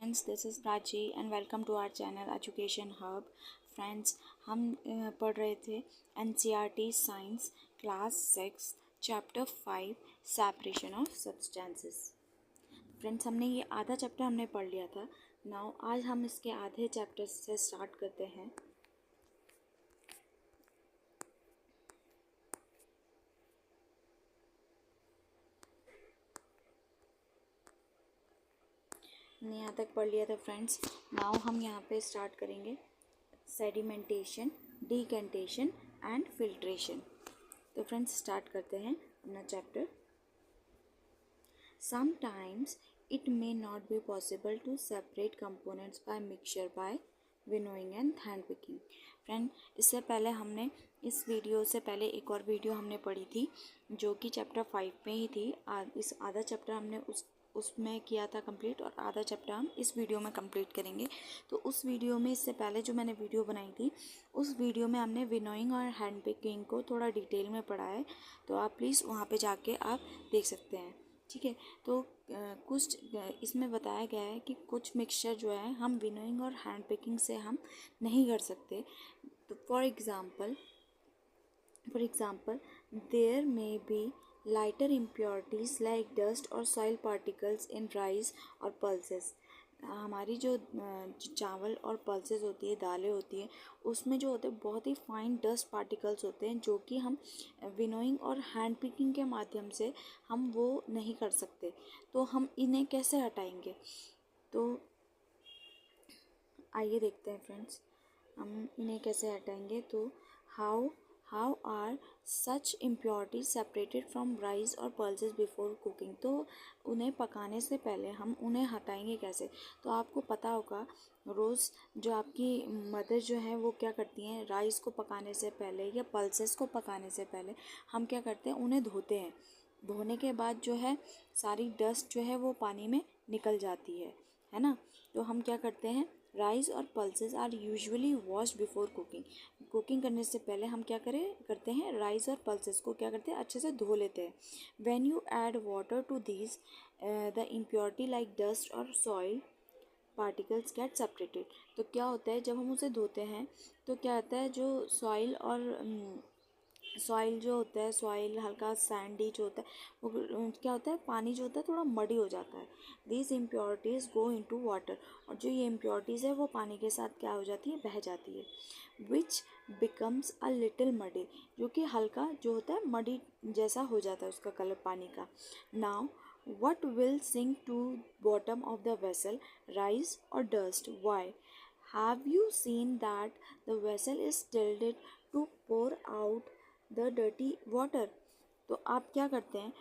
Friends, this is Prachi and welcome to our channel education hub. Friends, हम पढ़ रहे थे NCERT science class 6 chapter 5 separation of substances. Friends, हमने ये आधा चैप्टर हमने पढ़ लिया था। नाउ आज हम इसके आधे चैप्टर से स्टार्ट करते हैं। हमने यहाँ तक पढ़ लिया था फ्रेंड्स। नाउ हम यहाँ पे स्टार्ट करेंगे सेडिमेंटेशन, डिकेंटेशन एंड फिल्ट्रेशन। तो फ्रेंड्स स्टार्ट करते हैं अपना chapter. Sometimes it may not be possible to separate components by mixture by winnowing and hand picking. Friend, इससे पहले हमने इस वीडियो से पहले एक और वीडियो हमने पढ़ी थी जो कि चैप्टर 5 में ही थी। इस आधा चैप्टर हमने उसमें किया था कंप्लीट और आधा चैप्टर हम इस वीडियो में कंप्लीट करेंगे। तो उस वीडियो में, इससे पहले जो मैंने वीडियो बनाई थी, उस वीडियो में हमने विनोइंग और हैंड पिकिंग को थोड़ा डिटेल में पढ़ा है। तो आप प्लीज़ वहाँ पे जाके आप देख सकते हैं, ठीक है। तो कुछ इसमें बताया गया है कि कुछ मिक्सचर जो है हम विनोइंग और हैंड पिकिंग से हम नहीं कर सकते। तो for example there may be lighter impurities like dust or soil particles in rice और pulses। हमारी जो चावल और पल्सेस होती है, दालें होती हैं, उसमें जो होते हैं बहुत ही फाइन डस्ट पार्टिकल्स होते हैं जो कि हम विनोइंग और हैंड पिकिंग के माध्यम से हम वो नहीं कर सकते। तो हम इन्हें कैसे हटाएंगे? तो आइए देखते हैं फ्रेंड्स, हम इन्हें कैसे हटाएंगे। तो how are such impurities separated from rice और पल्सेस बिफोर कुकिंग। तो उन्हें पकाने से पहले हम उन्हें हटाएंगे कैसे? तो आपको पता होगा, रोज़ जो आपकी मदर जो है वो क्या करती हैं, राइस को पकाने से पहले या पल्सेस को पकाने से पहले हम क्या करते हैं, उन्हें धोते हैं। धोने के बाद जो है सारी डस्ट जो है वो पानी में निकल जाती है ना। तो हम क्या करते हैं, राइस और pulses are usually wash before cooking. Cooking करने से पहले हम क्या करते हैं, राइस और पल्सेस को क्या करते हैं, अच्छे से धो लेते हैं। When you add water to these the impurity like dust और सॉइल पार्टिकल्स गेट सेपरेटेड। तो क्या होता है, जब हम उसे धोते हैं तो क्या होता है, जो सॉइल जो होता है, सॉइल हल्का सैंडी जो होता है, वो क्या होता है, पानी जो होता है थोड़ा मडी हो जाता है। These impurities go into water, और जो ये इम्प्योरिटीज़ है वो पानी के साथ क्या हो जाती है, बह जाती है। Which becomes a little muddy, जो कि हल्का जो होता है मडी जैसा हो जाता है उसका कलर पानी का। Now what will sink to bottom of the vessel, rice or dust? Why? Have you seen that the vessel is tilted to pour out the dirty water? तो आप क्या करते हैं,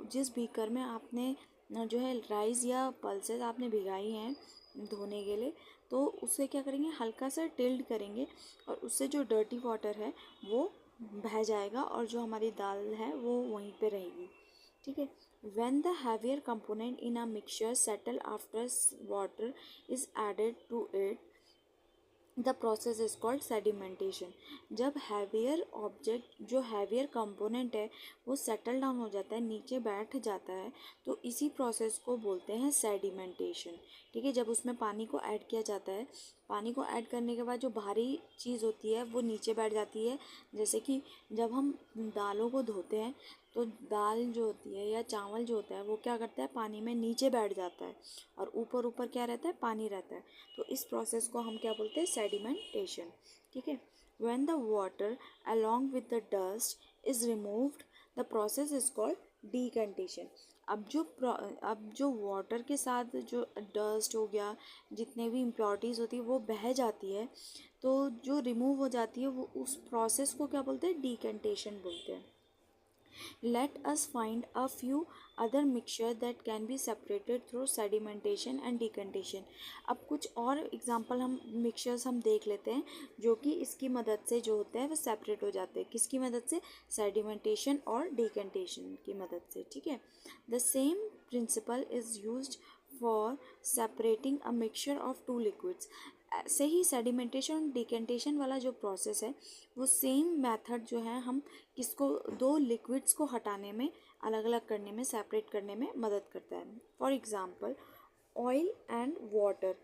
जिस बीकर में आपने जो है राइस या पल्सेस आपने भिगाई हैं धोने के लिए, तो उससे क्या करेंगे, हल्का सा टिल्ड करेंगे और उससे जो डर्टी वाटर है वो बह जाएगा और जो हमारी दाल है वो वहीं पे रहेगी, ठीक है। When the heavier component in a mixture settle after water is added to it, the process is called sedimentation। जब हैवियर ऑब्जेक्ट, जो हैवियर कंपोनेंट है वो सेटल डाउन हो जाता है, नीचे बैठ जाता है, तो इसी प्रोसेस को बोलते हैं सेडिमेंटेशन, ठीक है। जब उसमें पानी को ऐड किया जाता है, पानी को ऐड करने के बाद जो भारी चीज़ होती है वो नीचे बैठ जाती है। जैसे कि जब हम दालों को धोते हैं तो दाल जो होती है या चावल जो होता है वो क्या करता है, पानी में नीचे बैठ जाता है और ऊपर ऊपर क्या रहता है, पानी रहता है। तो इस प्रोसेस को हम क्या बोलते हैं, सेडिमेंटेशन, ठीक है। When the water along with the dust is removed, the process is called decantation। अब जो वाटर के साथ जो डस्ट हो गया, जितने भी इम्प्योरिटीज़ होती है वो बह जाती है, तो जो रिमूव हो जाती है वो उस प्रोसेस को क्या बोलते हैं, डिकेंटेशन बोलते हैं। Let us find a few other mixture that can be separated through sedimentation and decantation। अब कुछ और एग्जांपल हम मिक्सचर्स हम देख लेते हैं जो कि इसकी मदद से जो होते हैं वो सेपरेट हो जाते हैं। किसकी मदद से? सेडिमेंटेशन और डिकेंटेशन की मदद से, ठीक है। The same principle is used for separating a mixture of two liquids. ऐसे ही सेडिमेंटेशन और डिकेंटेशन वाला जो प्रोसेस है वो सेम मेथड जो है हम किसको, दो लिक्विड्स को हटाने में, अलग अलग करने में, सेपरेट करने में मदद करता है। For example oil and water,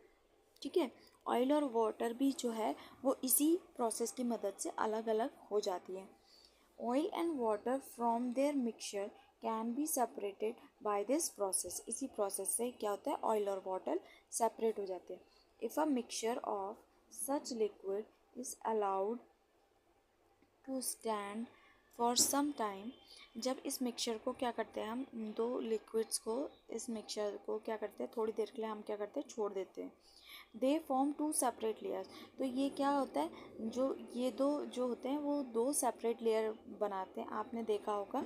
ठीक है। ऑयल और वाटर भी जो है वो इसी प्रोसेस की मदद से अलग अलग हो जाती है। Oil and water from their mixture can be separated by this process. इसी प्रोसेस से क्या होता है, ऑयल और वाटर सेपरेट हो जाते हैं। If a mixture of such liquid is allowed to stand for some time, जब इस मिक्सचर को क्या करते हैं हम, दो लिक्विड्स को, इस मिक्सचर को क्या करते हैं, थोड़ी देर के लिए हम क्या करते हैं, छोड़ देते हैं। They form two separate layers, तो ये क्या होता है, जो ये दो जो होते हैं वो दो सेपरेट लेयर बनाते हैं। आपने देखा होगा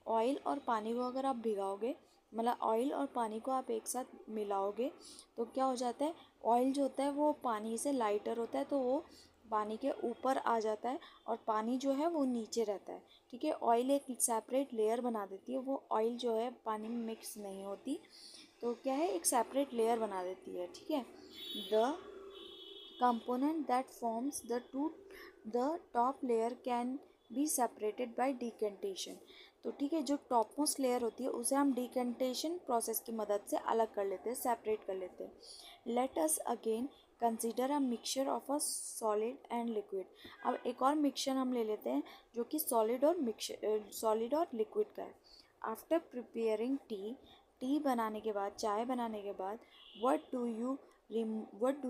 ऑयल और पानी को अगर आप भिगाओगे, मतलब ऑयल और पानी को आप एक साथ मिलाओगे तो क्या हो जाता है, ऑयल जो होता है वो पानी से लाइटर होता है, तो वो पानी के ऊपर आ जाता है और पानी जो है वो नीचे रहता है, ठीक है। ऑयल एक सेपरेट लेयर बना देती है, वो ऑयल जो है पानी में मिक्स नहीं होती, तो क्या है, एक सेपरेट लेयर बना देती है, ठीक है। The component that forms the top layer can be separated by decantation, तो ठीक है, जो टॉप मोस्ट लेयर होती है उसे हम डिकेंटेशन प्रोसेस की मदद से अलग कर लेते हैं, सेपरेट कर लेते हैं। Let us again consider a mixture of a solid and liquid. अब एक और मिक्सचर हम ले लेते हैं जो कि सॉलिड और लिक्विड का है। आफ्टर प्रिपेयरिंग टी बनाने के बाद, चाय बनाने के बाद, what do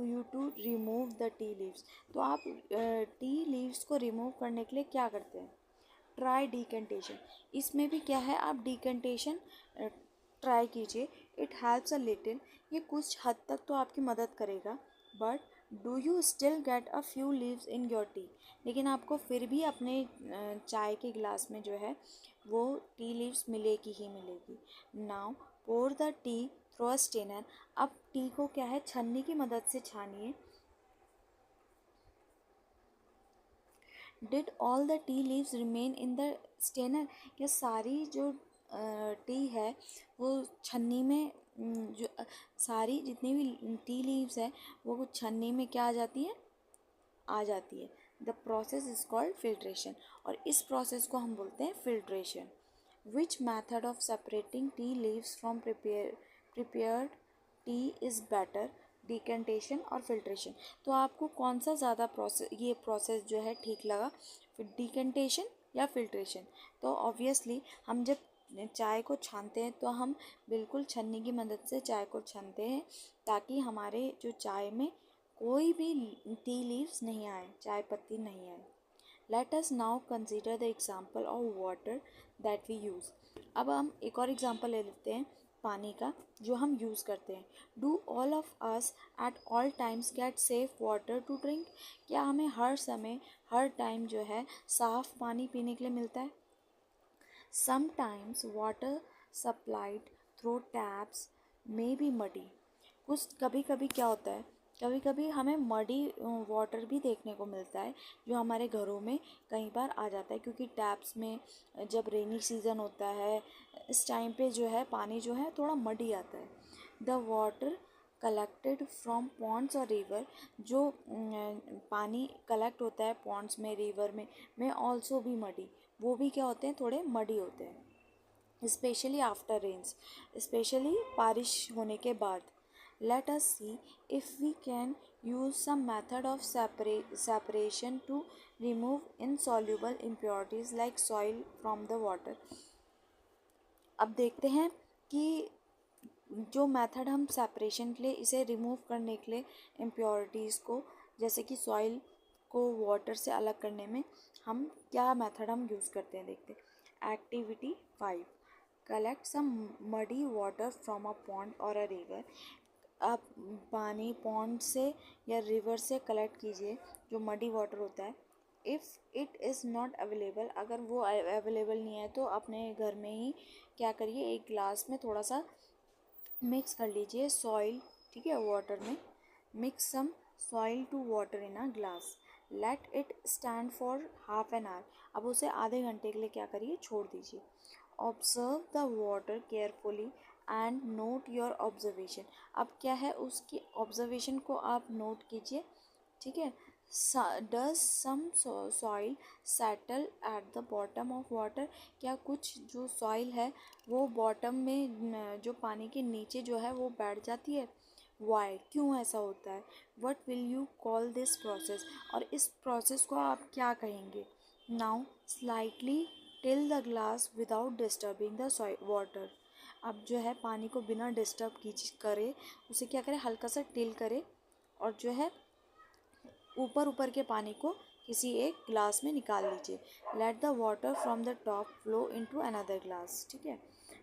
you to remove the tea leaves, तो आप टी लीव्स को रिमूव करने के लिए क्या करते हैं, ट्राई डिकेंटेशन। इसमें भी क्या है, आप डिकेंटेशन ट्राई कीजिए, इट हेल्प्स अ लिटिल, ये कुछ हद तक तो आपकी मदद करेगा। But do you still get a few leaves in your T, लेकिन आपको फिर भी अपने चाय के गिलास में जो है वो टी लीव्स मिलेगी ही मिलेगी। Now pour the tea through a strainer, अब टी को क्या है, छन्नी की मदद से छानिए। Did all the tea leaves remain in the strainer, क्या सारी जो टी है वो छन्नी में जो सारी जितनी भी टी लीव्स है वो छन्नी में क्या आ जाती है। The process is called filtration, और इस प्रोसेस को हम बोलते हैं filtration. Which method of separating tea leaves from prepared T is better, decantation और फिल्ट्रेशन, तो आपको कौन सा ज़्यादा प्रोसेस जो है ठीक लगा, फिर डिकेंटेशन या फिल्ट्रेशन। तो ऑब्वियसली हम जब चाय को छानते हैं तो हम बिल्कुल छन्नी की मदद से चाय को छानते हैं, ताकि हमारे जो चाय में कोई भी टी लीव्स नहीं आए, चाय पत्ती नहीं आए। Let us now consider the example of water that we use. अब हम एक और एग्जाम्पल ले लेते हैं पानी का जो हम यूज़ करते हैं। Do all of us at all times get safe water to drink, क्या हमें हर समय हर टाइम जो है साफ़ पानी पीने के लिए मिलता है। Sometimes water supplied through taps may be muddy, कुछ कभी कभी क्या होता है, कभी कभी हमें मडी वाटर भी देखने को मिलता है जो हमारे घरों में कई बार आ जाता है, क्योंकि टैप्स में जब रेनी सीज़न होता है इस टाइम पे जो है पानी जो है थोड़ा मडी आता है। The water collected from ponds और रिवर, जो पानी कलेक्ट होता है पॉन्ड्स में, रिवर में ऑल्सो भी मडी, वो भी क्या होते हैं, थोड़े मडी होते हैं। स्पेशली आफ्टर रेन्स, स्पेशली बारिश होने के बाद। Let us see if we can use some method of separation to remove insoluble impurities like soil from the water। अब देखते हैं कि जो मेथड हम सेपरेशन के लिए, इसे रिमूव करने के लिए इम्प्योरिटीज़ को, जैसे कि सॉइल को वाटर से अलग करने में हम क्या मेथड हम यूज़ करते हैं, देखते हैं। Activity 5, collect some muddy water from a pond और अ रिवर। आप पानी पॉन्ड से या रिवर से कलेक्ट कीजिए जो मडी वाटर होता है। If it is not available, अगर वो अवेलेबल नहीं है तो अपने घर में ही क्या करिए, एक ग्लास में थोड़ा सा मिक्स कर लीजिए सॉइल, ठीक है, वाटर में। Mix some soil to water in a glass, let it stand for half an hour, अब उसे आधे घंटे के लिए क्या करिए, छोड़ दीजिए। Observe the water carefully and not your observation, अब क्या है, उसकी ऑब्जर्वेशन को आप नोट कीजिए, ठीक है। Does some soil settle at the bottom of water, क्या कुछ जो सॉइल है वो बॉटम में जो पानी के नीचे जो है वो बैठ जाती है। वाई, क्यों ऐसा होता है? What will you call this process, और इस प्रोसेस को आप क्या कहेंगे? Now slightly till the glass without disturbing the water. अब जो है पानी को बिना डिस्टर्ब करे उसे क्या करें, हल्का सा टिल करे और जो है ऊपर ऊपर के पानी को किसी एक ग्लास में निकाल लीजिए। Let the water from the top flow into another glass. ठीक है,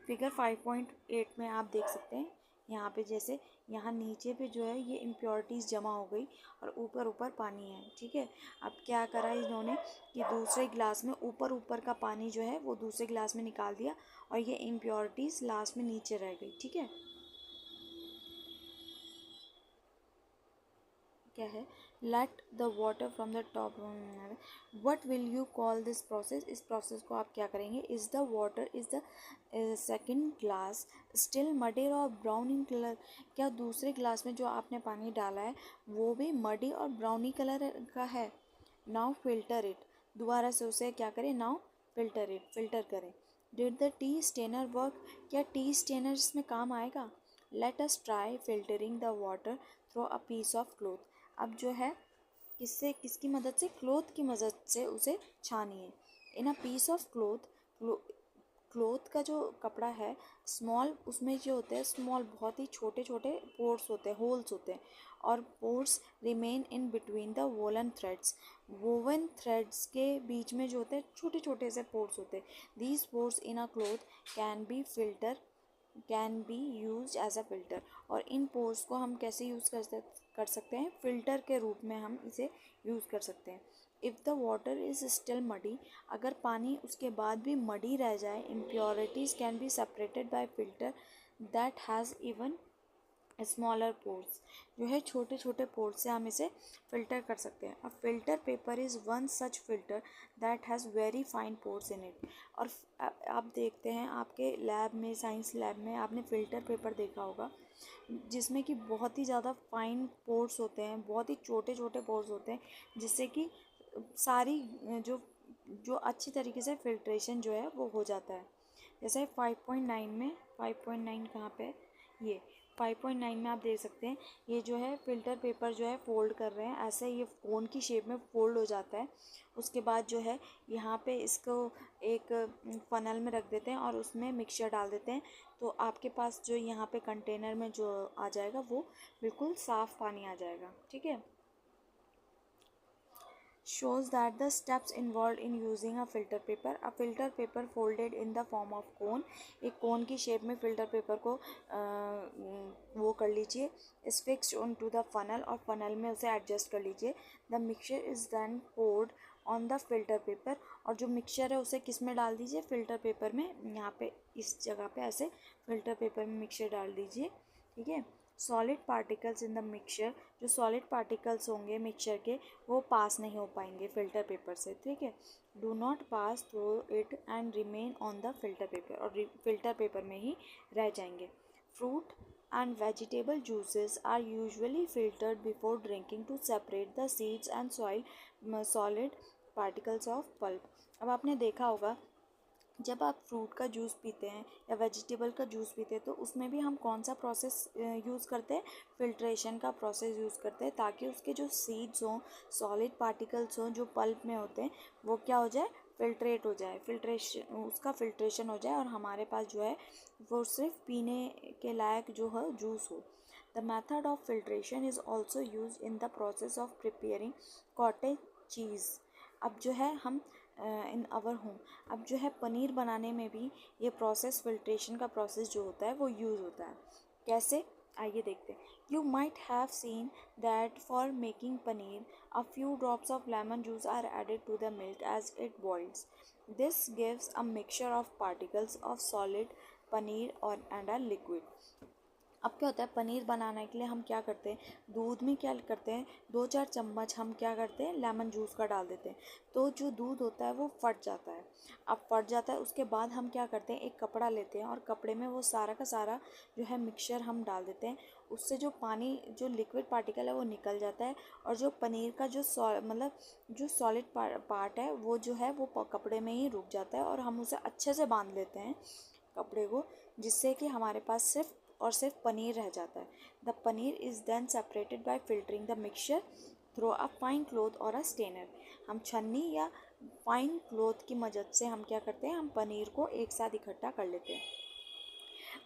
फिगर 5.8 में आप देख सकते हैं यहाँ पे, जैसे यहाँ नीचे पे जो है ये इम्प्योरिटीज़ जमा हो गई और ऊपर ऊपर पानी है। ठीक है, अब क्या करा इन्होंने कि दूसरे ग्लास में ऊपर ऊपर का पानी जो है वो दूसरे ग्लास में निकाल दिया और ये इम्प्योरिटीज़ लास्ट में नीचे रह गई। ठीक है, क्या है, let the water from the top. What will you call this process, इस प्रोसेस को आप क्या करेंगे? Is the water is the second glass still muddy और ब्राउन इन कलर, क्या दूसरे ग्लास में जो आपने पानी डाला है वो भी मडी और ब्राउनी कलर का है? नाउ फिल्टर इट, दोबारा से उसे क्या करें, नाउ फिल्टर इट, फिल्टर करें। Did the tea strainer work, क्या टी स्टेनर इसमें काम आएगा? Let us try filtering the water through a piece of cloth. अब जो है किससे, किसकी मदद से? क्लोथ की मदद से उसे छानिए। In a piece of cloth, cloth का जो कपड़ा है स्मॉल, उसमें जो होते हैं स्मॉल, बहुत ही छोटे छोटे पोर्स होते हैं, होल्स होते हैं, और pores remain in between the woollen threads, woven threads के बीच में जो होते हैं छोटे छोटे से पोर्स होते हैं। These pores in a cloth can be filter, can be use as a filter, और इन पोर्स को हम कैसे यूज़ कर सकते हैं? फिल्टर के रूप में हम इसे यूज़ कर सकते हैं। If the water is still muddy, अगर पानी उसके बाद भी मडी रह जाए, impurities can be separated bye filter that has even smaller pores, जो है छोटे छोटे पोर्स से हम इसे फ़िल्टर कर सकते हैं। अब filter paper is one such filter that has very fine pores in it, और आप देखते हैं आपके लैब में, साइंस लैब में आपने फ़िल्टर पेपर देखा होगा जिसमें कि बहुत ही ज़्यादा फाइन पोर्स होते हैं, बहुत ही छोटे छोटे पोर्स होते हैं, जिससे कि सारी जो जो अच्छी तरीके से फिल्ट्रेशन जो है वो हो जाता है। जैसे 5.9 में, 5.9 कहाँ पे है? ये 5.9 में आप देख सकते हैं, ये जो है फ़िल्टर पेपर जो है फ़ोल्ड कर रहे हैं, ऐसे ये कोन की शेप में फ़ोल्ड हो जाता है। उसके बाद जो है यहाँ पे इसको एक फ़नल में रख देते हैं और उसमें मिक्सचर डाल देते हैं, तो आपके पास जो यहाँ पे कंटेनर में जो आ जाएगा वो बिल्कुल साफ़ पानी आ जाएगा। ठीक है, shows that the steps involved in using a filter paper folded in the form of cone, एक कोन की शेप में फिल्टर पेपर को वो कर लीजिए, is fixed onto the funnel, और फनल में उसे एडजस्ट कर लीजिए। the mixture is then poured on the filter paper, और जो मिक्सचर है उसे किस में डाल दीजिए? फिल्टर पेपर में, यहाँ पे इस जगह पे ऐसे फिल्टर पेपर में मिक्सचर डाल दीजिए। ठीक है, solid particles in the mixture, जो सॉलिड पार्टिकल्स होंगे मिक्सचर के वो पास नहीं हो पाएंगे फिल्टर पेपर से। ठीक है, do not pass through it and remain on the filter paper, और फिल्टर पेपर में ही रह जाएंगे। Fruit and vegetable juices are usually filtered before drinking to separate the seeds and solid particles of pulp. अब आपने देखा होगा जब आप फ्रूट का जूस पीते हैं या वेजिटेबल का जूस पीते हैं तो उसमें भी हम कौन सा प्रोसेस यूज़ करते हैं? फिल्ट्रेशन का प्रोसेस यूज़ करते हैं, ताकि उसके जो सीड्स हों, सॉलिड पार्टिकल्स हों जो पल्प में होते हैं, वो क्या हो जाए? फिल्ट्रेट हो जाए, फिल्ट्रेशन, उसका फिल्ट्रेशन हो जाए और हमारे पास जो है वो सिर्फ पीने के लायक जो है जूस हो। The method of filtration is also use in the process of preparing cottage चीज़। अब जो है हम इन आवर होम, अब जो है पनीर बनाने में भी ये प्रोसेस, फिल्ट्रेशन का प्रोसेस जो होता है वो यूज़ होता है। कैसे? आइए देखते हैं। You might have seen that for making paneer a few drops of lemon juice are added to the milk as it boils. This gives a mixture of particles of solid paneer और एंड अ लिक्विड। अब क्या होता है, पनीर बनाने के लिए हम क्या करते हैं, दूध में क्या करते हैं, 2-4 चम्मच हम क्या करते हैं, लेमन जूस का डाल देते हैं, तो जो दूध होता है वो फट जाता है। अब फट जाता है, उसके बाद हम क्या करते हैं, एक कपड़ा लेते हैं और कपड़े में वो सारा का सारा जो है मिक्सचर हम डाल देते हैं। उससे जो पानी, जो लिक्विड पार्टिकल है वो निकल जाता है, और जो पनीर का जो मतलब जो सॉलिड पार्ट है वो जो है वो कपड़े में ही रुक जाता है, और हम उसे अच्छे से बांध लेते हैं कपड़े को, जिससे कि हमारे पास सिर्फ और सिर्फ पनीर रह जाता है। The paneer is then separated by filtering the mixture through a fine cloth और अ स्टेनर। हम छन्नी या फाइन क्लॉथ की मदद से हम क्या करते हैं, हम पनीर को एक साथ इकट्ठा कर लेते हैं।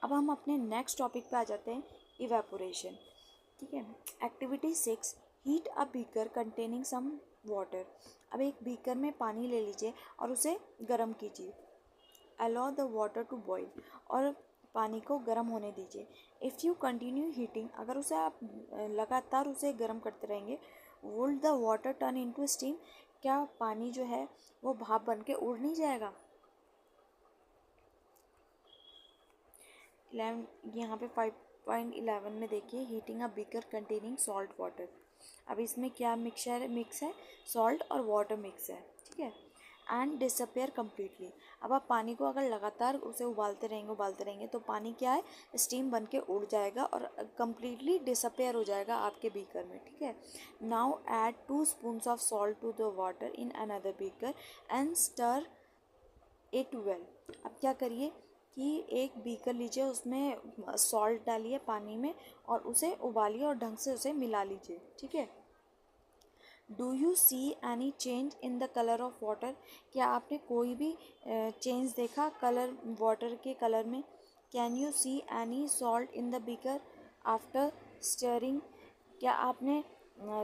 अब हम अपने नेक्स्ट टॉपिक पे आ जाते हैं, इवेपोरेशन। ठीक है। Activity 6, heat a beaker containing some water. अब एक बीकर में पानी ले लीजिए और उसे गर्म कीजिए। Allow the water to boil, और पानी को गर्म होने दीजिए। इफ़ यू कंटिन्यू हीटिंग, अगर उसे आप लगातार उसे गर्म करते रहेंगे, will the water turn into steam, क्या पानी जो है वो भाप बन के उड़ नहीं जाएगा। 11 यहाँ पे 5.11 में देखिए, हीटिंग अ बीकर कंटेनिंग सॉल्ट वाटर। अब इसमें क्या मिक्स है, सॉल्ट और वाटर मिक्स है। ठीक है। And disappear completely. अब आप पानी को अगर लगातार उसे उबालते रहेंगे तो पानी क्या है, स्टीम बन के उड़ जाएगा और कम्प्लीटली डिसअपेयर हो जाएगा आपके बीकर में। ठीक है। Now add 2 spoons of salt to the water in another beaker and stir it well. अब क्या करिए कि एक बीकर लीजिए, उसमें सॉल्ट डालिए पानी में और उसे उबालिए और ढंग से उसे मिला लीजिए। ठीक है। Do you see any change in the colour of water, क्या आपने कोई भी चेंज देखा कलर, वाटर के कलर में। Can you see any salt in the beaker after stirring, क्या आपने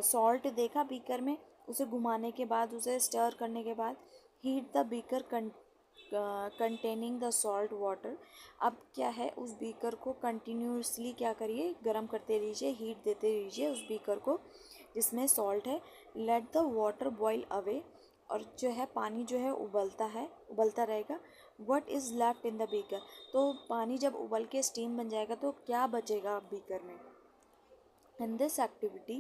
सॉल्ट देखा बीकर में, उसे घुमाने के बाद, उसे स्टर करने के बाद। Heat the beaker containing the salt water. अब क्या है, उस बीकर को कंटिन्यूसली क्या करिए, गर्म करते रहिए, हीट देते रहिए उस बीकर को जिसमें सॉल्ट है। Let the water boil away, और जो है पानी जो है उबलता रहेगा। What is left in the beaker, तो पानी जब उबल के स्टीम बन जाएगा तो क्या बचेगा बीकर में। In this activity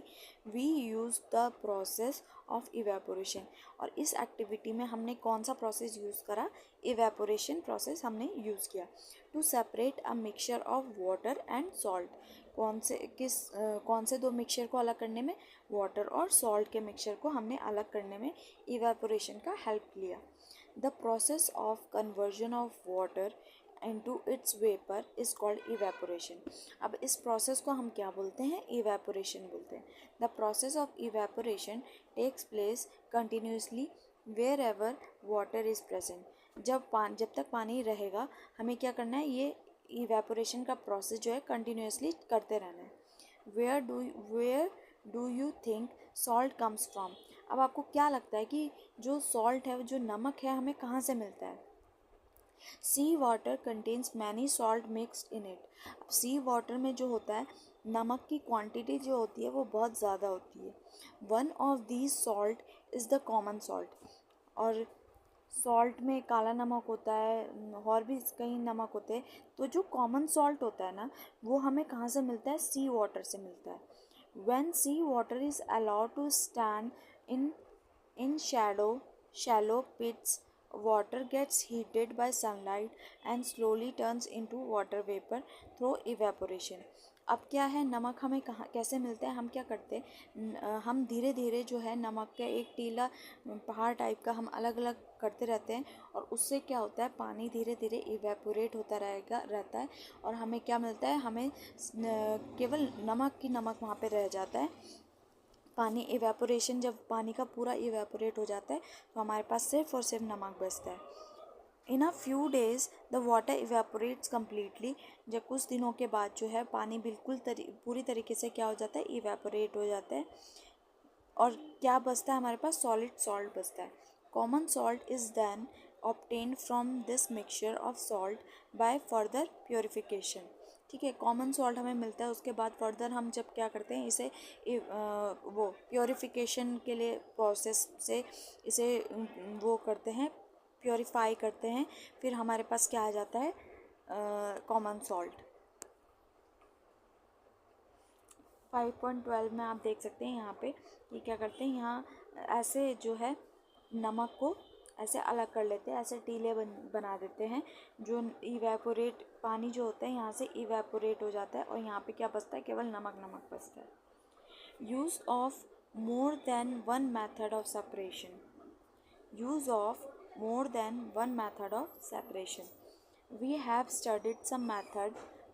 we use the process of evaporation, और इस एक्टिविटी में हमने कौन सा प्रोसेस यूज़ करा, इवेपोरेशन प्रोसेस हमने यूज़ किया। To separate a mixture of water and salt, कौन से दो मिक्सचर को अलग करने में, वाटर और सॉल्ट के मिक्सचर को हमने अलग करने में इवेपोरेशन का हेल्प लिया। The process of conversion of water into its vapor is called evaporation। अब इस प्रोसेस को हम क्या बोलते हैं, evaporation बोलते हैं। The process of evaporation takes place continuously wherever water is present। जब तक पानी रहेगा हमें क्या करना है, ये evaporation का प्रोसेस जो है continuously करते रहना है। Where do you think salt comes from, अब आपको क्या लगता है कि जो सॉल्ट है, जो नमक है, हमें कहाँ से मिलता है। Sea water contains many salt mixed in it. अब सी वाटर में जो होता है, नमक की क्वांटिटी जो होती है वो बहुत ज़्यादा होती है। One of these salt is the common salt, और सॉल्ट में काला नमक होता है और भी कई नमक होते हैं। तो जो कॉमन सॉल्ट होता है ना, वो हमें कहाँ से मिलता है, सी वाटर से मिलता है। When sea water is allowed to stand in shallow pits, water gets heated by sunlight and slowly turns into water vapor through evaporation। अब क्या है, नमक हमें कहाँ कैसे मिलता है, हम क्या करते हैं, हम धीरे धीरे जो है नमक का एक टीला पहाड़ टाइप का हम अलग अलग करते रहते हैं, और उससे क्या होता है, पानी धीरे धीरे इवेपोरेट होता रहता है, और हमें क्या मिलता है, हमें केवल नमक वहाँ पे रह जाता है। पानी इवेपोरेशन, जब पानी का पूरा इवेपोरेट हो जाता है तो हमारे पास सिर्फ और सिर्फ नमक बचता है। In a few days the water evaporates completely, जब कुछ दिनों के बाद जो है पानी बिल्कुल पूरी तरीके से क्या हो जाता है, इवेपोरेट हो जाता है, और क्या बचता है हमारे पास, सॉलिड सॉल्ट बचता है। Common salt is then obtained from this mixture of salt by further purification. ठीक है, कॉमन सॉल्ट हमें मिलता है, उसके बाद फर्दर हम जब क्या करते हैं, इसे वो प्योरिफिकेशन के लिए प्रोसेस से इसे वो करते हैं, प्योरीफाई करते हैं, फिर हमारे पास क्या आ जाता है, कॉमन सॉल्ट। 5.12 में आप देख सकते हैं यहाँ पे ये क्या करते हैं, यहाँ ऐसे जो है नमक को ऐसे अलग कर लेते हैं, ऐसे टीले बना देते हैं, जो इवेपोरेट पानी जो होता है यहाँ से इवेपोरेट हो जाता है, और यहाँ पे क्या बचता है, केवल नमक बचता है। Use of more than one method of separation, use of more than one method of separation। We have studied some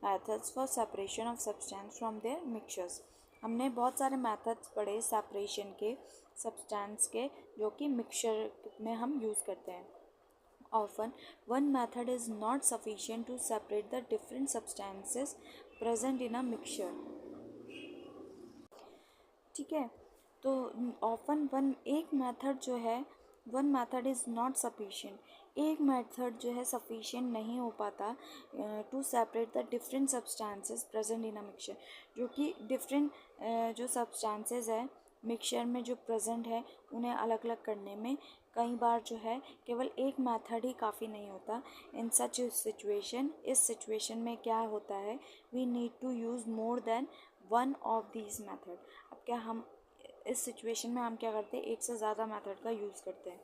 methods for separation of substance from their mixtures. हमने बहुत सारे methods पढ़े separation के substance के जो कि mixture में हम use करते हैं. Often, one method is not sufficient to separate the different substances present in a mixture. ठीक है, तो ऑफन एक मेथड जो है one method is not sufficient, एक मेथड जो है सफिशिएंट नहीं हो पाता to separate the different substances present in a mixture, जो कि डिफरेंट जो सब्सटेंसेस है मिक्सचर में जो प्रेजेंट है उन्हें अलग अलग करने में कई बार जो है केवल एक मेथड ही काफ़ी नहीं होता. इन सच सिचुएशन, इस सिचुएशन में क्या होता है, we need to use more than one of these method. अब क्या हम इस सिचुएशन में हम क्या करते हैं, एक से ज़्यादा मेथड का यूज़ करते हैं.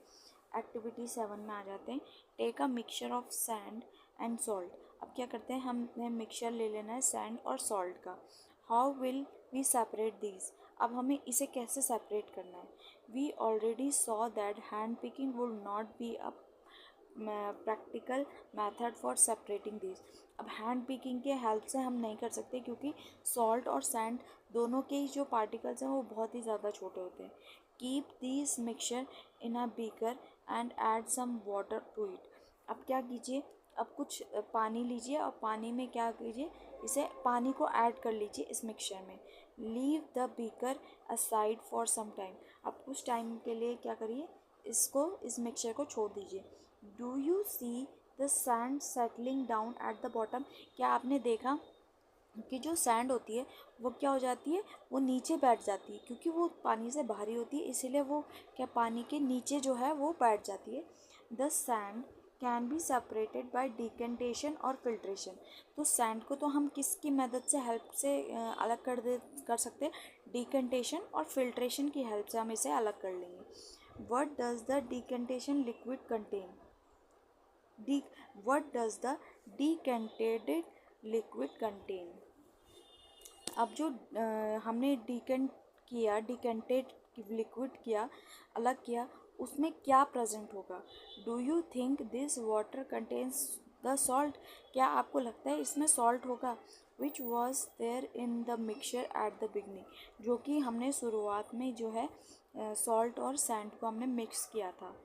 एक्टिविटी 7 में आ जाते हैं. Take a mixture of sand and salt. अब क्या करते हैं, हमें मिक्सचर ले लेना है सैंड और सॉल्ट का. How will we separate these. अब हमें इसे कैसे सेपरेट करना है. We already saw that hand picking would not be a practical method for separating these. अब हैंड पिकिंग के हेल्प से हम नहीं कर सकते क्योंकि सॉल्ट और सैंड दोनों के ही जो पार्टिकल्स हैं वो बहुत ही ज़्यादा छोटे होते हैं. Keep this mixture in a beaker and add some water to it. अब क्या कीजिए, अब कुछ पानी लीजिए और पानी में क्या कीजिए, इसे पानी को ऐड कर लीजिए इस मिक्सचर में. Leave the beaker aside for some time. अब कुछ टाइम के लिए क्या करिए, इस मिक्सचर को छोड़ दीजिए. Do you see the sand settling down eight the bottom. क्या आपने देखा कि जो सैंड होती है वो क्या हो जाती है, वो नीचे बैठ जाती है क्योंकि वो पानी से भारी होती है, इसीलिए वो क्या पानी के नीचे जो है वो बैठ जाती है. The sand can be separated bye decantation और फिल्ट्रेशन. तो सैंड को तो हम किसकी मदद से हेल्प से अलग कर सकते हैं, डिकेंटेशन और फिल्ट्रेशन की हेल्प से हम इसे अलग कर लेंगे. What does the decantation liquid contain. what does the decanted liquid contain. अब जो हमने डिकेंटेड लिक्विड किया, अलग किया, उसमें क्या प्रेजेंट होगा. Do you think this water contains the salt. क्या आपको लगता है इसमें सॉल्ट होगा. Which was there in the mixture at the beginning. जो कि हमने शुरुआत में जो है सॉल्ट और सैंड को हमने मिक्स किया था.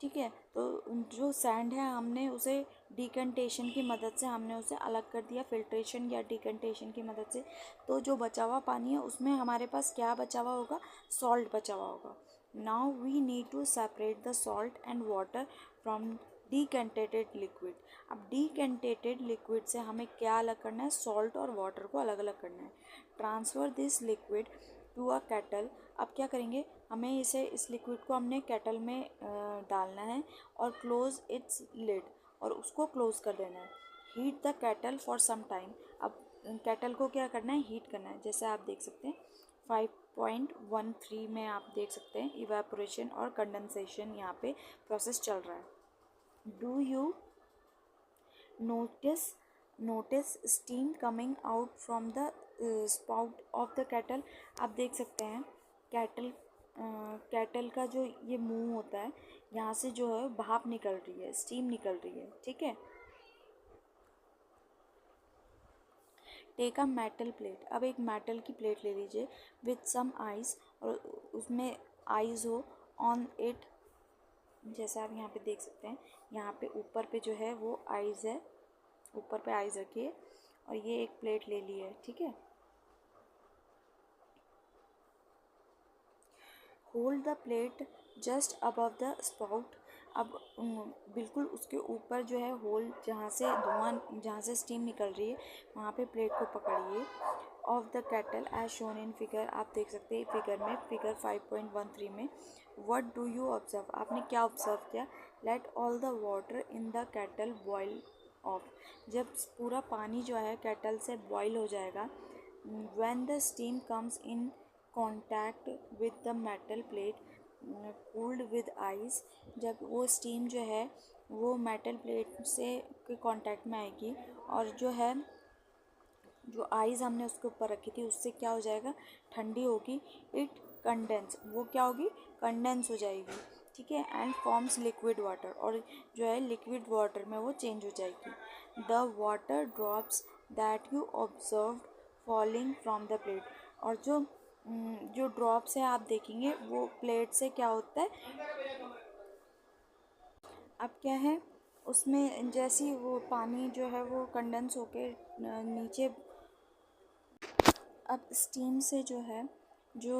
ठीक है, तो जो सैंड है हमने उसे डिकेंटेशन की मदद से हमने उसे अलग कर दिया, फिल्ट्रेशन या डिकेंटेशन की मदद से. तो जो बचा हुआ पानी है उसमें हमारे पास क्या बचा हुआ होगा, सॉल्ट बचा हुआ होगा. Now we need to separate the salt and water from decantated liquid. अब डिकेंटेटेड लिक्विड से हमें क्या अलग करना है, सॉल्ट और वाटर को अलग अलग करना है. Transfer this liquid to a kettle. अब क्या करेंगे, हमें इस लिक्विड को हमने केटल में डालना है और क्लोज इट्स लिड, और उसको क्लोज कर देना है. Heat the kettle for some time. अब केटल को क्या करना है, हीट करना है. जैसे आप देख सकते हैं 5.13 में आप देख सकते हैं इवेपोरेशन और कंडेंसेशन यहाँ पे प्रोसेस चल रहा है. Do you notice steam coming out from the spout of the kettle. आप देख सकते हैं केटल का जो ये मुंह होता है, यहाँ से जो है भाप निकल रही है, स्टीम निकल रही है. ठीक है. Take a metal plate. अब एक मेटल की प्लेट ले लीजिए विथ सम आइस, और उसमें आइस हो ऑन इट. जैसे आप यहाँ पे देख सकते हैं, यहाँ पे ऊपर पे जो है वो आइस है, ऊपर पे आइस रखिए और ये एक प्लेट ले ली है. ठीक है. Hold the plate just above the spout. अब बिल्कुल उसके ऊपर जो है होल, जहाँ से स्टीम निकल रही है वहाँ पे प्लेट को पकड़िए. Off the kettle as shown in figure. आप देख सकते हैं फिगर 5.13 में. What do you observe. आपने क्या ऑब्जर्व किया. Let all the water in the kettle boil off. जब पूरा पानी जो है केटल से बॉयल हो जाएगा. When the steam comes in contact with the metal plate cooled with ice. जब वो स्टीम जो है वो मेटल प्लेट से के कांटेक्ट में आएगी और जो है जो आइस हमने उसके ऊपर रखी थी उससे क्या हो जाएगा, ठंडी होगी. It condense. वो क्या होगी, कंडेंस हो जाएगी. ठीक है. And forms liquid water. और जो है लिक्विड वाटर में वो चेंज हो जाएगी. The water drops that you observe falling from the plate. और जो ड्रॉप्स है आप देखेंगे वो प्लेट से क्या होता है, अब क्या है उसमें जैसी वो पानी जो है वो कंडेंस होके नीचे, अब स्टीम से जो है जो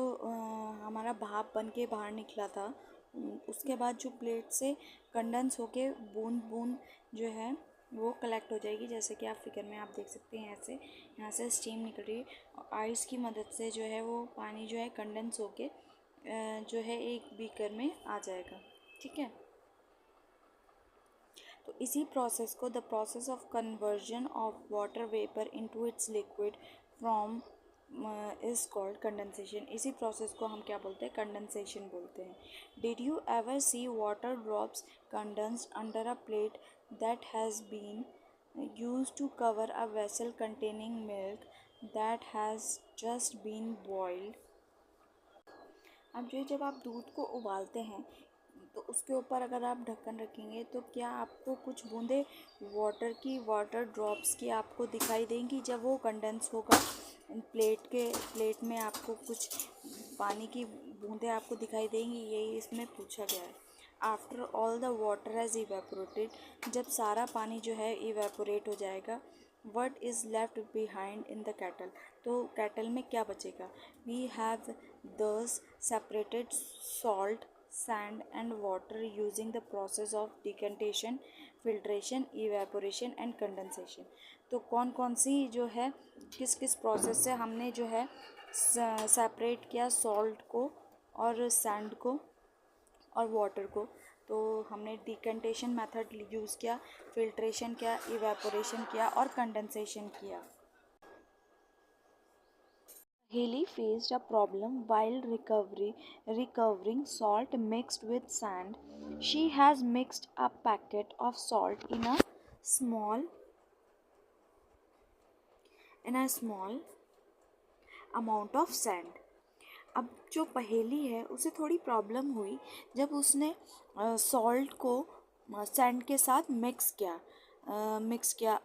हमारा भाप बन के बाहर निकला था, उसके बाद जो प्लेट से कंडेंस होके बूंद बूंद जो है वो कलेक्ट हो जाएगी। जैसे कि आप फिगर में आप देख सकते हैं, ऐसे यहाँ से स्टीम निकल रही है और आइस की मदद से जो है वो पानी जो है कंडेंस होके जो है एक बीकर में आ जाएगा। ठीक है, तो इसी प्रोसेस को the process of conversion of water vapour into its liquid from is called condensation. इसी प्रोसेस को हम क्या बोलते हैं, कंडेंसेशन बोलते हैं। Did you ever see water drops condensed under a plate that has been used to cover a vessel containing milk that has just been boiled? अब जो जब आप दूध को उबालते हैं तो उसके ऊपर अगर आप ढक्कन रखेंगे तो क्या आपको कुछ बूंदे वाटर ड्रॉप्स की आपको दिखाई देंगी जब वो कंडेंस होगा प्लेट में, आपको कुछ पानी की बूंदें आपको दिखाई देंगी, यही इसमें पूछा गया है। After all the water has evaporated, जब सारा पानी जो है इवेपोरेट हो जाएगा, what is left behind in the cattle, तो कैटल में क्या बचेगा। वी हैव दस separated salt sand and water using the process of decantation, filtration, evaporation and condensation। तो कौन कौन सी जो है किस किस प्रोसेस से हमने जो है सेपरेट किया सॉल्ट को और सैंड को और वाटर को, तो हमने डिकंटेशन मेथड यूज़ किया, फिल्ट्रेशन किया, इवेपोरेशन किया और कंडेंसेशन किया। Haley faced a problem while recovering salt mixed with sand. She has mixed a packet of salt small in a small amount of sand. अब जो पहेली है उसे थोड़ी प्रॉब्लम हुई जब उसने सॉल्ट को सैंड के साथ मिक्स किया,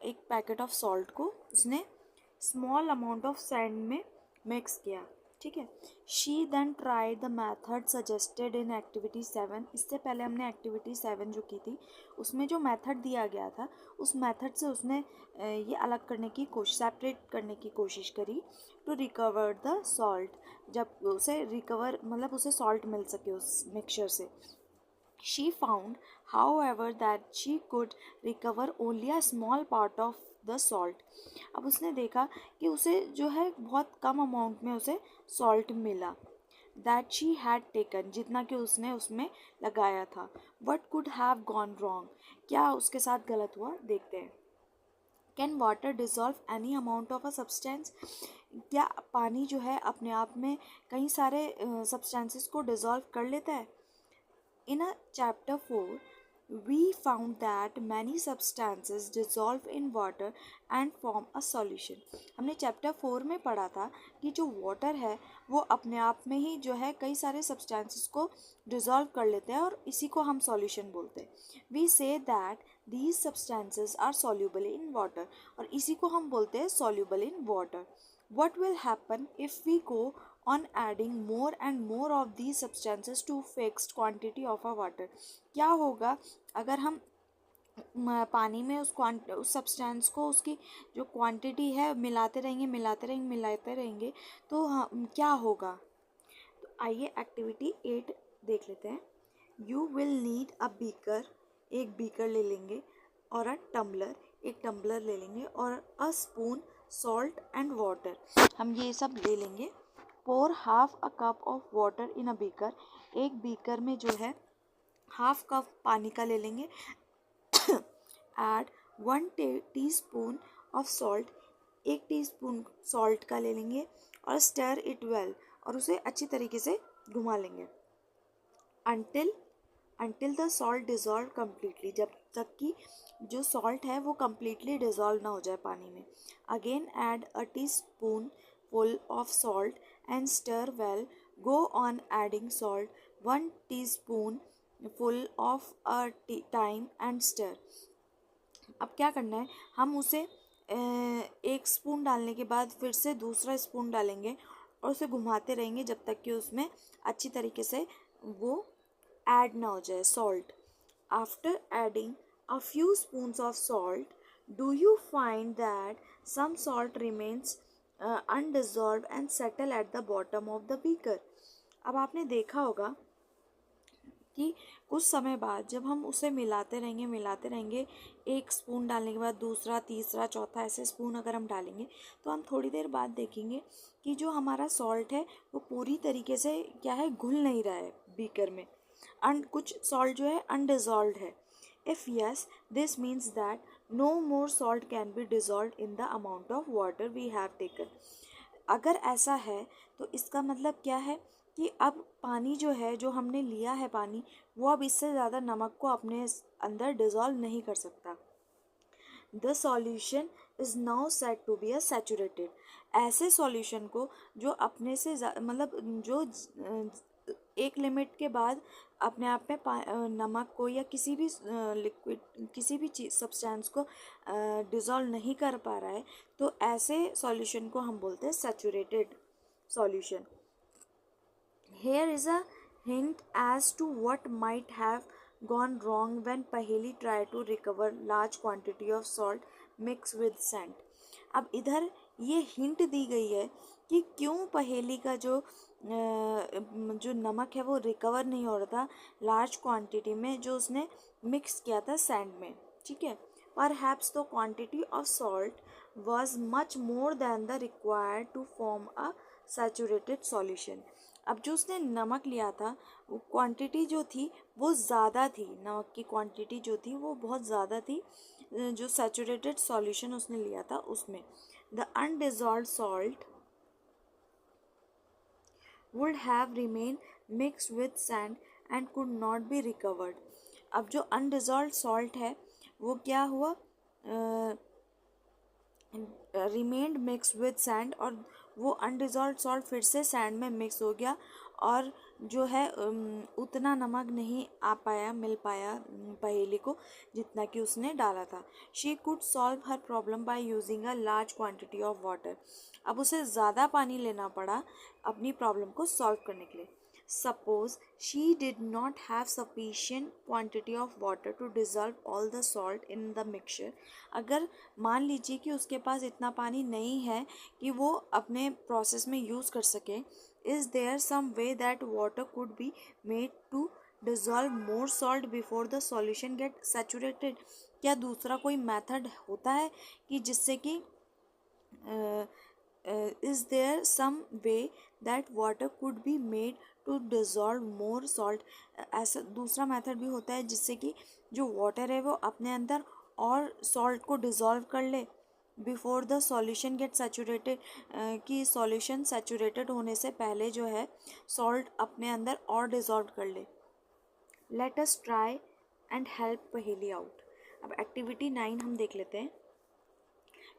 एक पैकेट ऑफ सॉल्ट को उसने स्मॉल अमाउंट ऑफ सैंड में मिक्स किया। ठीक है, she then try the method suggested in activity 7। इससे पहले हमने एक्टिविटी 7 जो की थी उसमें जो मेथड दिया गया था उस मेथड से उसने ये अलग करने की कोशिश, सेपरेट करने की कोशिश करी टू रिकवर द सॉल्ट, जब उसे रिकवर मतलब उसे सॉल्ट मिल सके उस मिक्सचर से। She found, however, that she could recover only a small part of the salt। अब उसने देखा कि उसे जो है बहुत कम अमाउंट में उसे सॉल्ट मिला। That she had taken, जितना कि उसने उसमें लगाया था। What could have gone wrong? क्या उसके साथ गलत हुआ, देखते हैं। Can water dissolve any amount of a substance? क्या पानी जो है अपने आप में कई सारे सब्सटेंसेस को डिसॉल्व कर लेता है। In a chapter 4, we found that many substances dissolve in water and form a solution। हमने चैप्टर 4 में पढ़ा था कि जो वाटर है वो अपने आप में ही जो है कई सारे सब्सटेंसेस को डिसॉल्व कर लेते हैं और इसी को हम सॉल्यूशन बोलते हैं। We say that these substances are soluble in water, और इसी को हम बोलते हैं soluble in water। What will happen if we go on adding more and more of these substances to fixed quantity of a water? क्या होगा अगर हम पानी में उस सब्सटेंस को उसकी जो क्वांटिटी है मिलाते रहेंगे तो क्या होगा। तो आइए एक्टिविटी 8 देख लेते हैं। You will need a beaker, एक बीकर ले लेंगे, और अ टम्बलर, एक टम्बलर ले लेंगे, और a spoon, salt and water, हम ये सब ले लेंगे। Pour half a cup of water in a beaker, एक बीकर में जो है हाफ कप पानी का ले लेंगे। ऐड 1 टीस्पून ऑफ सॉल्ट, एक टीस्पून सॉल्ट का ले लेंगे, और स्टर इट वेल, और उसे अच्छी तरीके से घुमा लेंगे। Until the salt dissolve completely, जब तक कि जो सॉल्ट है वो कम्प्लीटली डिज़ोल्व ना हो जाए पानी में। Again add a teaspoon full of salt and stir well, go on adding salt 1 teaspoon full of a time and stir. अब क्या करना है, हम उसे एक स्पून डालने के बाद फिर से दूसरा स्पून डालेंगे और उसे घुमाते रहेंगे जब तक कि उसमें अच्छी तरीके से वो ऐड ना हो जाए salt. After adding a few spoons of salt, do you find that some salt remains undissolved and settle at the bottom of the beaker? अब आपने देखा होगा कि कुछ समय बाद जब हम उसे मिलाते रहेंगे एक स्पून डालने के बाद दूसरा तीसरा चौथा ऐसे स्पून अगर हम डालेंगे तो हम थोड़ी देर बाद देखेंगे कि जो हमारा सॉल्ट है वो पूरी तरीके से क्या है घुल नहीं रहा है बीकर में. कुछ सॉल्ट जो है अनडिजॉल्व है. If yes, this means that no more salt can be dissolved in the amount of water we have taken. अगर ऐसा है तो इसका मतलब क्या है कि अब पानी जो है जो हमने लिया है पानी वो अब इससे ज़्यादा नमक को अपने अंदर डिज़ोल्व नहीं कर सकता. The solution is now set to be a saturated. ऐसे सॉल्यूशन को जो अपने से मतलब जो एक लिमिट के बाद अपने आप में नमक को या किसी भी लिक्विड किसी भी चीज़ सब्सटेंस को डिज़ोल्व नहीं कर पा रहा है तो ऐसे सॉल्यूशन को हम बोलते हैं saturated solution. Here is a hint as to what might have gone wrong when Paheli tried to recover large quantity of salt mixed with sand. अब इधर ये हिंट दी गई है कि क्यों पहेली का जो नमक है वो रिकवर नहीं हो रहा था लार्ज क्वांटिटी में जो उसने मिक्स किया था सैंड में. ठीक है. Perhaps the quantity of salt was much more than the required to form a saturated solution. अब जो उसने नमक लिया था वो क्वांटिटी जो थी वो ज़्यादा थी. नमक की क्वांटिटी जो थी वो बहुत ज़्यादा थी जो सैचुरेटेड सॉल्यूशन उसने लिया था उसमें. The undissolved salt would have remain mixed with sand and could not be recovered. अब जो अनडिजॉल्व्ड सॉल्ट है वो क्या हुआ रिमेन्ड मिक्स विद सैंड और वो अनडिजॉल्व्ड सॉल्ट फिर से सैंड में मिक्स हो गया और जो है उतना नमक नहीं मिल पाया पहेली को जितना कि उसने डाला था. She could solve her problem by using a large quantity of water. अब उसे ज़्यादा पानी लेना पड़ा अपनी प्रॉब्लम को सॉल्व करने के लिए. Suppose she did not have sufficient quantity of water to dissolve all the salt in the mixture. अगर मान लीजिए कि उसके पास इतना पानी नहीं है कि वो अपने प्रोसेस में यूज़ कर सके. Is there some way that water could be made to dissolve more salt before the solution get saturated? क्या दूसरा कोई मेथड होता है कि जिससे कि is there some way that water could be made to dissolve more salt? ऐसा दूसरा मेथड भी होता है जिससे कि जो वाटर है वो अपने अंदर और सॉल्ट को डिज़ोल्व कर ले before the solution gate saturated. कि सॉल्यूशन सैचुरेटेड होने से पहले जो है सॉल्ट अपने अंदर और डिज़ोल्व कर ले. Late us try and help पहेली आउट. अब एक्टिविटी 9 हम देख लेते हैं.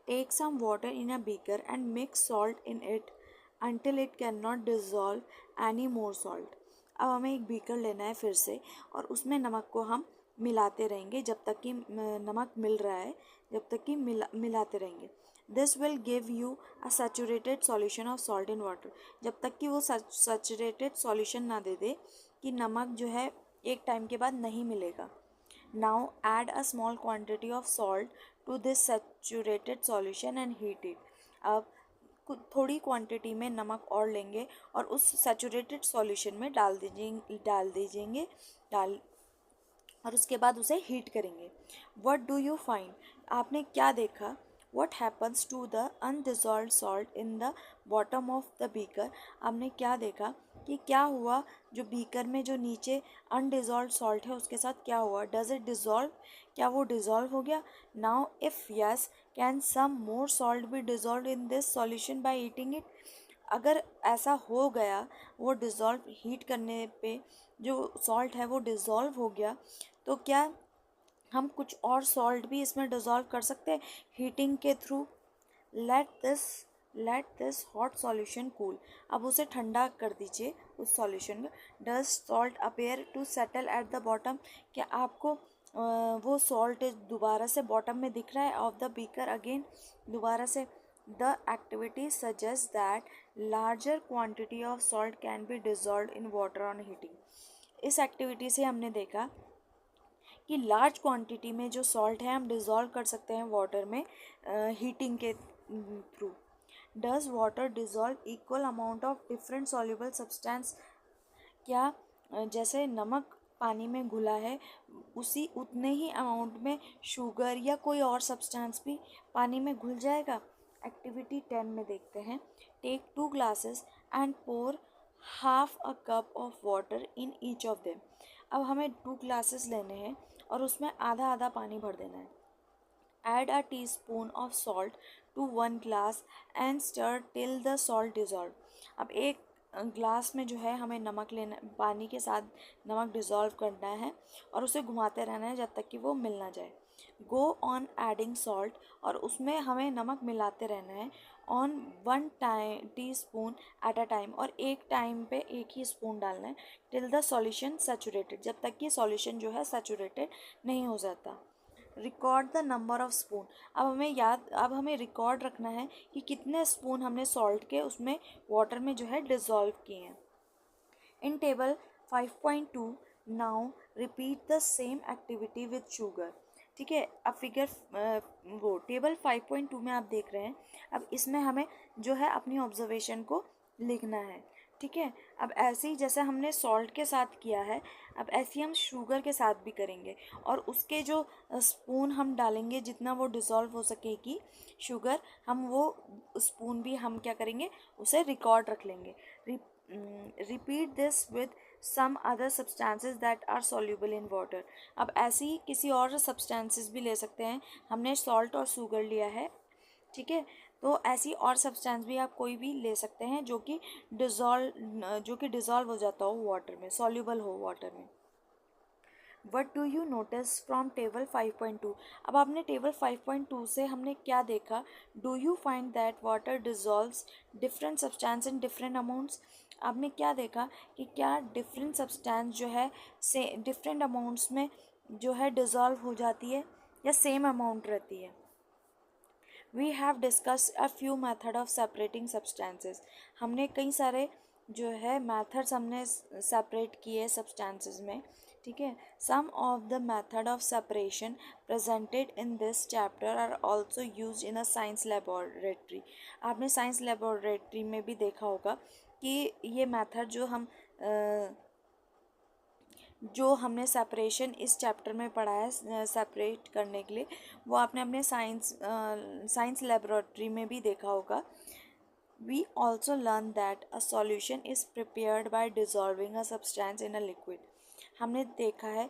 Take some water in a beaker and mix salt in it until it cannot dissolve any more salt. अब हमें एक बीकर लेना है फिर से और उसमें नमक को हम मिलाते रहेंगे जब तक कि नमक मिल रहा है जब तक कि मिलाते रहेंगे. This will give you a saturated solution of salt in water. जब तक कि वो saturated solution ना दे दे कि नमक जो है एक टाइम के बाद नहीं मिलेगा. Now add a small quantity of salt to this saturated solution and heat it. अब थोड़ी क्वांटिटी में नमक और लेंगे और उस सैचुरेटेड सॉल्यूशन में डाल दीजिएंगे और उसके बाद उसे हीट करेंगे. What do you find? आपने क्या देखा? What happens to the undissolved salt in the bottom of the beaker? आपने क्या देखा कि क्या हुआ जो बीकर में जो नीचे अनडिजॉल्व सॉल्ट है उसके साथ क्या हुआ. Does it dissolve? क्या वो डिज़ोल्व हो गया. Now if yes can some more salt be dissolve in this solution by heating it. अगर ऐसा हो गया वो डिज़ोल्व हीट करने पे जो सॉल्ट है वो डिज़ोल्व हो गया तो क्या हम कुछ और सॉल्ट भी इसमें डिज़ोल्व कर सकते हैं हीटिंग के through. Let this hot solution cool. अब उसे ठंडा कर दीजिए उस सॉल्यूशन में. Does salt appear to settle at the bottom. क्या आपको वो सॉल्ट दोबारा से बॉटम में दिख रहा है ऑफ द बीकर अगेन दोबारा से। The activity suggest that larger quantity of salt can be dissolve in water on heating. इस एक्टिविटी से हमने देखा कि लार्ज क्वांटिटी में जो सॉल्ट है हम डिज़ोल्व कर सकते हैं वाटर में हीटिंग के through. Does water dissolve equal amount of different soluble substance. क्या जैसे नमक पानी में घुला है उसी उतने ही अमाउंट में शुगर या कोई और सब्सटेंस भी पानी में घुल जाएगा। एक्टिविटी 10 में देखते हैं। Take 2 glasses and pour half a cup of water in each of them. अब हमें 2 ग्लासेस लेने हैं और उसमें आधा आधा पानी भर देना है। Add a teaspoon of salt to 1 glass and stir till the salt dissolve। अब एक ग्लास में जो है हमें नमक लेना, पानी के साथ नमक डिज़ोल्व करना है और उसे घुमाते रहना है जब तक कि वो मिल ना जाए। गो ऑन एडिंग सॉल्ट, और उसमें हमें नमक मिलाते रहना है on 1 teaspoon at a time, और एक टाइम पे एक ही स्पून डालना है टिल द सॉल्यूशन सैचुरेटेड, जब तक कि सॉल्यूशन जो है सैचुरेटेड नहीं हो जाता। Record the number of spoon. अब हमें रिकॉर्ड रखना है कि कितने स्पून हमने सॉल्ट के उसमें वाटर में जो है डिज़ोल्व किए हैं। इन table 5.2 now repeat the same activity with sugar. ठीक है, अब फिगर वो टेबल 5.2 में आप देख रहे हैं। अब इसमें हमें जो है अपनी ऑब्जर्वेशन को लिखना है। ठीक है, अब ऐसे ही जैसे हमने सॉल्ट के साथ किया है, अब ऐसे ही हम शुगर के साथ भी करेंगे, और उसके जो स्पून हम डालेंगे जितना वो डिज़ोल्व हो सकेगी शुगर, हम वो स्पून भी हम क्या करेंगे उसे रिकॉर्ड रख लेंगे। Repeat this with some other substances that are soluble in water. अब ऐसे ही किसी और सब्सटेंसेस भी ले सकते हैं, हमने सॉल्ट और शुगर लिया है। ठीक है, तो ऐसी और सब्सटेंस भी आप कोई भी ले सकते हैं जो कि डिज़ोल्व हो जाता हो वाटर में, सॉल्युबल हो वाटर में। What do you notice from table 5.2। अब आपने टेबल 5.2 से हमने क्या देखा। Do you find that water dissolves different substance in different amounts. आपने क्या देखा कि क्या डिफरेंट सब्सटेंस जो है से डिफरेंट अमाउंट्स में जो है डिज़ोल्व हो जाती है या सेम अमाउंट रहती है। We have discuss a few method of separating substances. हमने कई सारे जो है मैथड्स हमने सेपरेट किए सब्सटेंसेस में। ठीक है, some of the method of separation presented in this chapter are also use in a science laboratory. आपने साइंस लेबोरेटरी में भी देखा होगा कि ये मेथड जो हमने सेपरेशन इस चैप्टर में पढ़ा है सेपरेट करने के लिए, वो आपने अपने साइंस लेबोरेटरी में भी देखा होगा। We also learn that a solution is prepared by dissolving a substance in a liquid. हमने देखा है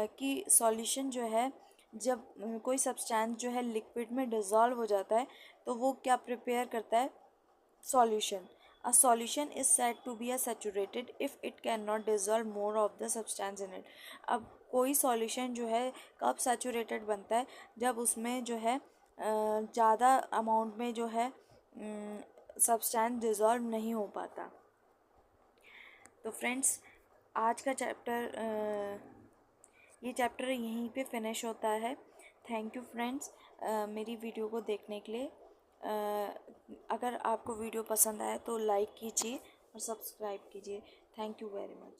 कि सॉल्यूशन जो है जब कोई सब्सटेंस जो है लिक्विड में डिज़ोल्व हो जाता है तो वो क्या प्रिपेयर करता है, solution. A solution is said to be a saturated if it cannot dissolve more of the substance in it। अब कोई सॉल्यूशन जो है कब सैचुरेटेड बनता है, जब उसमें जो है ज़्यादा अमाउंट में जो है सब्सटेंस डिज़ोल्व नहीं हो पाता। तो फ्रेंड्स, आज का ये चैप्टर यहीं पे फिनिश होता है। थैंक यू फ्रेंड्स मेरी वीडियो को देखने के लिए। अगर आपको वीडियो पसंद आए तो लाइक कीजिए और सब्सक्राइब कीजिए। Thank you very much.